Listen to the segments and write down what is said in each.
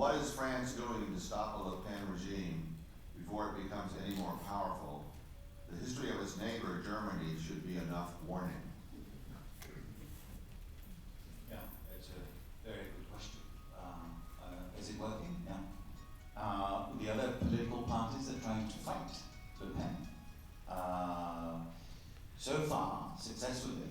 what is France doing to stop a Le Pen regime before it becomes any more powerful? The history of its neighbor, Germany, should be enough warning. Yeah, it's a very good question. Is it working? Yeah. The other political parties are trying to fight Le Pen. So far, successfully,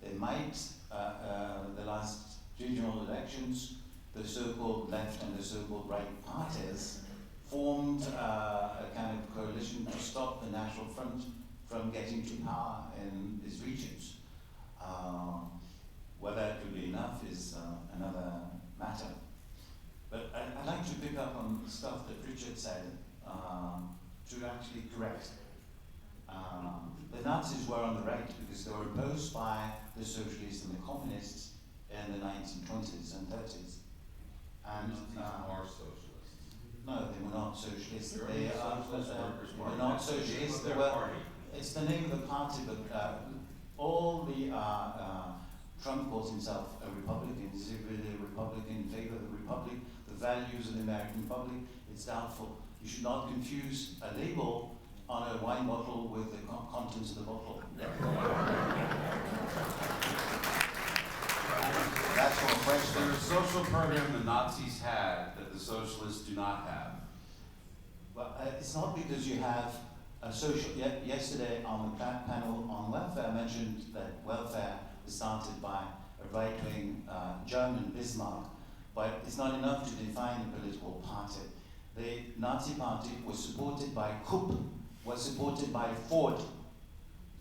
they might, the last regional elections, the so-called left and the so-called right parties formed a kind of coalition to stop the National Front from getting to power in these regions. Whether it will be enough is another matter. But I'd like to pick up on stuff that Richard said to actually correct. The Nazis were on the right because they were opposed by the socialists and the communists in the 1920s and 30s. And are socialists. no, they were not socialists. Sure, They Socialist Workers' were Party. not That's the name socialists. of They their were. party. It's the name of the party, but all the Trump calls himself a Republican. Is he really a Republican in favor of the Republic, the values of the American Republic? It's doubtful. You should not confuse a label on a wine bottle with the contents of the bottle. That's from a French There's a social program the Nazis had that the socialists do not have. Well, it's not because you have a social. Yesterday on the panel on welfare, I mentioned that welfare was started by a right-wing German Bismarck, but it's not enough to define a political party. The Nazi party was supported by Krupp, was supported by Ford,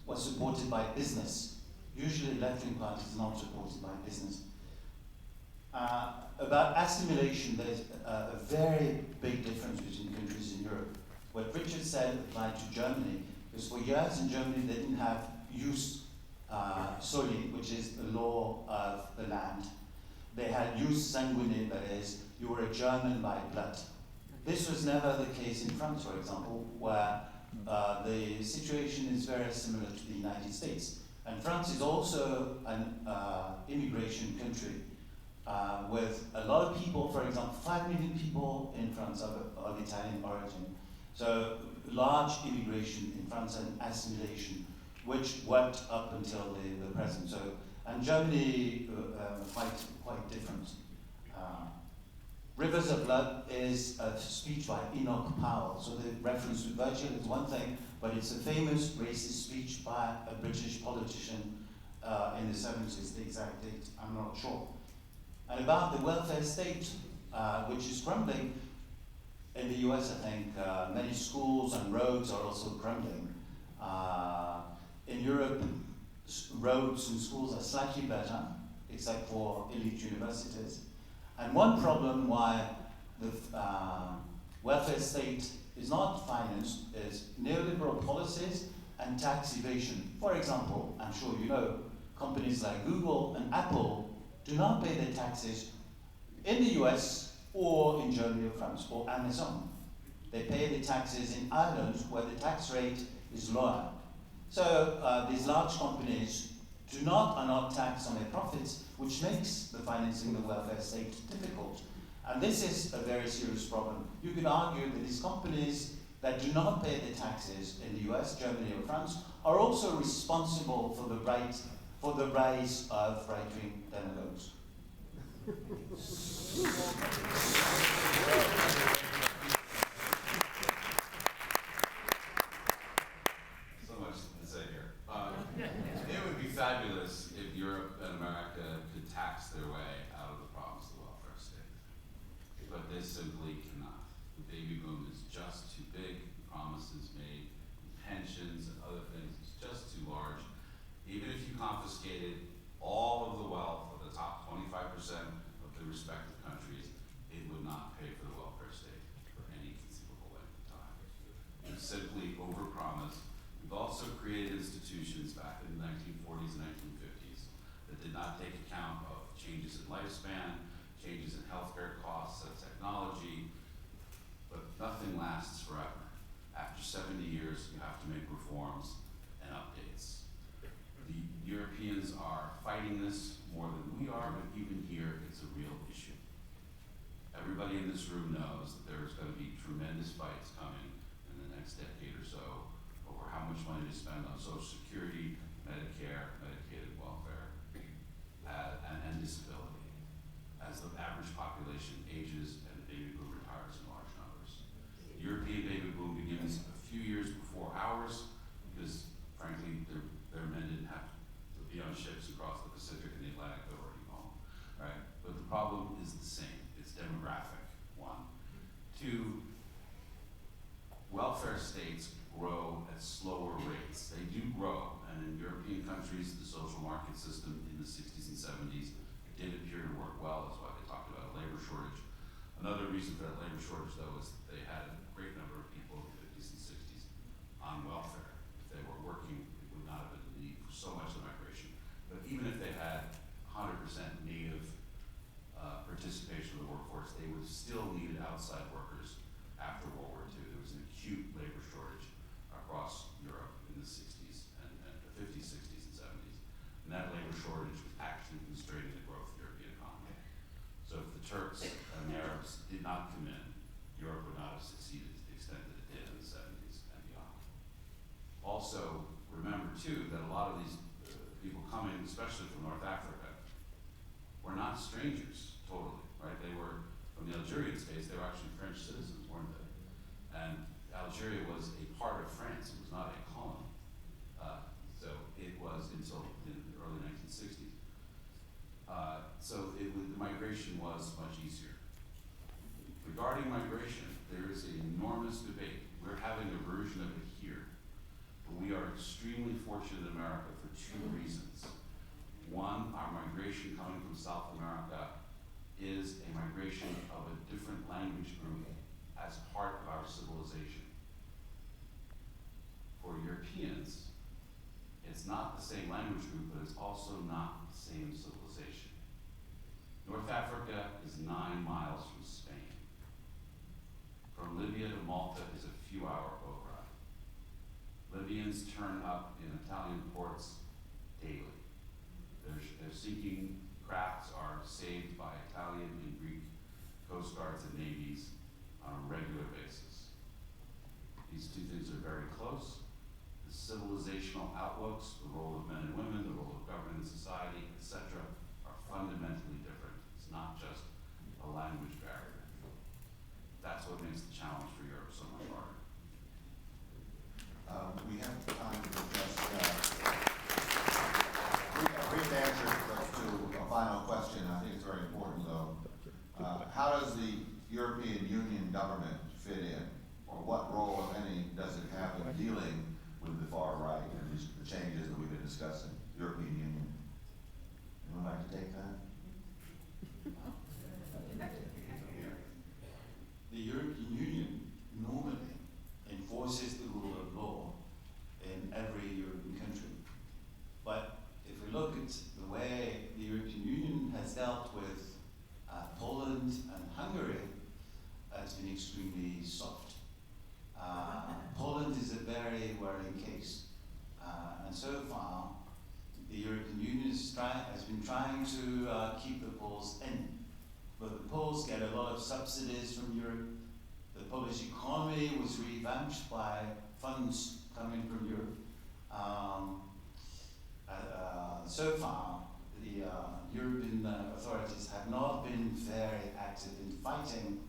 was supported by business. Usually left-wing parties are not supported by business. About assimilation, there's a very big difference between countries in Europe. What Richard said applied to Germany, because for years in Germany they didn't have jus soli, which is the law of the land. They had jus sanguine, that is, you were a German by blood. This was never the case in France, for example, where the situation is very similar to the United States. And France is also an immigration country with a lot of people, for example, 5 million people in France of Italian origin. So large immigration in France and assimilation, which worked up until the present. So, and Germany quite different. Rivers of Blood is a speech by Enoch Powell. So the reference to Virgil is one thing, but it's a famous racist speech by a British politician in the 70s. The exact date, I'm not sure. And about the welfare state, which is crumbling. In the US, I think many schools and roads are also crumbling. In Europe, roads and schools are slightly better, except for elite universities. And one problem why the welfare state is not financed is neoliberal policies and tax evasion. For example, I'm sure you know, companies like Google and Apple do not pay their taxes in the US or in Germany or France, or Amazon. They pay the taxes in Ireland where the tax rate is lower. So these large companies are not taxed on their profits, which makes the financing of the welfare state difficult. And this is a very serious problem. You could argue that these companies that do not pay their taxes in the US, Germany, or France are also responsible for the rise of right-wing demagogues. So much to say here. It would be fabulous if Europe and America could tax their way out of the problems of the welfare state. But they simply cannot. The baby boom is just too big. The promises made, pensions and other things, is just too large. Even if you confiscated all of the wealth of the top 25% of the respective countries, it would not pay for the welfare state for any conceivable length of time. You simply overpromise. We've also created institutions back in the 1940s and 1950s that did not take account of changes in lifespan, changes in healthcare costs and technology, but nothing lasts forever. After 70 years, you have to make reforms and updates. The Europeans are fighting this more than we are, but even here, it's a real issue. Everybody everybody in this room knows that there's going to be tremendous fights coming in the next decade or so over how much money to spend on Social Security, Medicare, Medicaid welfare, and disability, as the average population ages and the baby boom retires in large numbers. The European baby boom begins a few years before ours, because frankly, their men didn't have to be on ships across the Pacific and the Atlantic, they were already home, right? But the problem is the same. It's demographic, one. Two, welfare states grow at slower rates. They do grow, and in European countries, the social market system in the 60s and 70s did appear to work well. That's why they talked about a labor shortage. Another reason for that labor shortage, though, is that they had a great number of people in the 50s and 60s on welfare. If they were working, it would not have been the need for so much of migration. But even if they had 100% native participation of the workforce, they would still need outside workers after World War II. There was an acute labor shortage across Europe in the 60s and the 50s, 60s, and 70s. And that labor shortage was actually constraining the growth of the European economy. So if the Turks and the Arabs did not come in, Europe would not have succeeded to the extent that it did in the 70s and beyond. Also, remember too, that a lot of these people coming, especially from North Africa, were not strangers, totally, right? They were, from the Algerian space, they were actually French citizens, weren't they? And Algeria was a part of France, it was not a colony. So it was until the early 1960s. The migration was much easier. Regarding migration, there is an enormous debate. We're having a version of it here. But we are extremely fortunate in America for two reasons. One, our migration coming from South America is a migration of a different language group as part of our civilization. For Europeans, it's not the same language group, but it's also not the same civilization. North Africa is 9 miles from Spain. From Libya to Malta is a few-hour boat ride. Libyans turn up in Italian ports daily. Their sinking crafts are saved by Italian and Greek coast guards and navies on a regular basis. These two things are very close. The civilizational outlooks, the role of men and women, the role of government and society, etc., are fundamentally different. It's not just a language barrier. That's what makes the challenge for Europe so much harder. We have time to address a brief answer to a final question. I think it's very important, though. How does the European Union government fit in, or what role, if any, does it have in dealing with the far right and the changes that we've been discussing? European Union. Anyone like to take that? The European Union normally enforces the rule of law in every European country. But if we look at the way the European Union has dealt with Poland and Hungary, it's been extremely soft. Poland is a very worrying case. And so far, the European Union has been trying to keep the Poles in. But the Poles get a lot of subsidies from Europe. The Polish economy was revamped by funds coming from Europe. So far, the European authorities have not been very active in fighting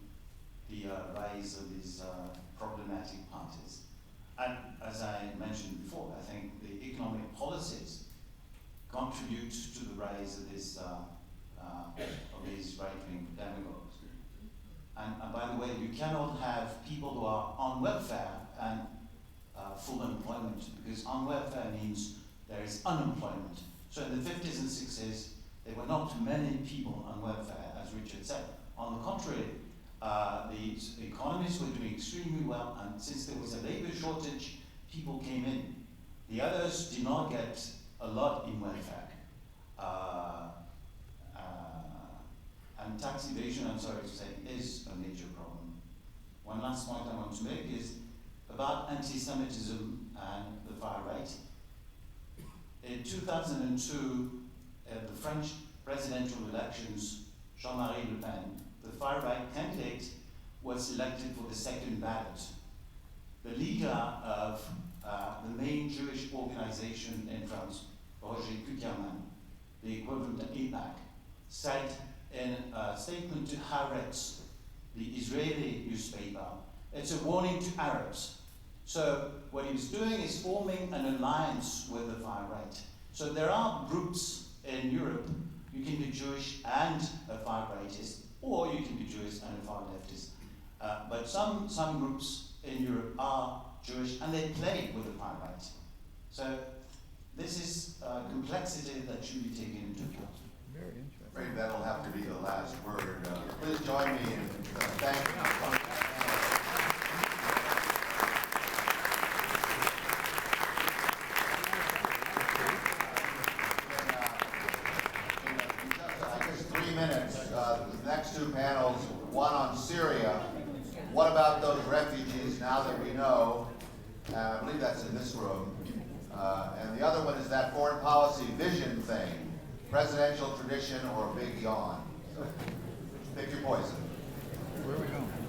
the rise of these problematic parties. And as I mentioned before, I think the economic policies contribute to the rise of this of these right-wing demagogues. And by the way, you cannot have people who are on welfare and full employment, because on welfare means there is unemployment. So in the 50s and 60s, there were not many people on welfare, as Richard said. On the contrary, the economies were doing extremely well, and since there was a labor shortage, people came in. The others did not get a lot in welfare. And tax evasion, I'm sorry to say, is a major problem. One last point I want to make is about anti-Semitism and the far right. In 2002, the French presidential elections, Jean-Marie Le Pen, the far-right candidate was elected for the second ballot. The leader of the main Jewish organization in France, Kinane, the equivalent to AIPAC, said in a statement to Haaretz, the Israeli newspaper, it's a warning to Arabs. So what he was doing is forming an alliance with the far right. So there are groups in Europe, you can be Jewish and a far rightist, or you can be Jewish and a far leftist. But some groups in Europe are Jewish and they play with the far right. So this is complexity that should be taken into account. Very interesting. Maybe that'll have to be the last word. Please join me in thanking our the next two panels, one on Syria. What about those refugees now that we know? I believe that's in this room. And the other one is that foreign policy vision thing, presidential tradition or big yawn. So pick your poison. Where are we going?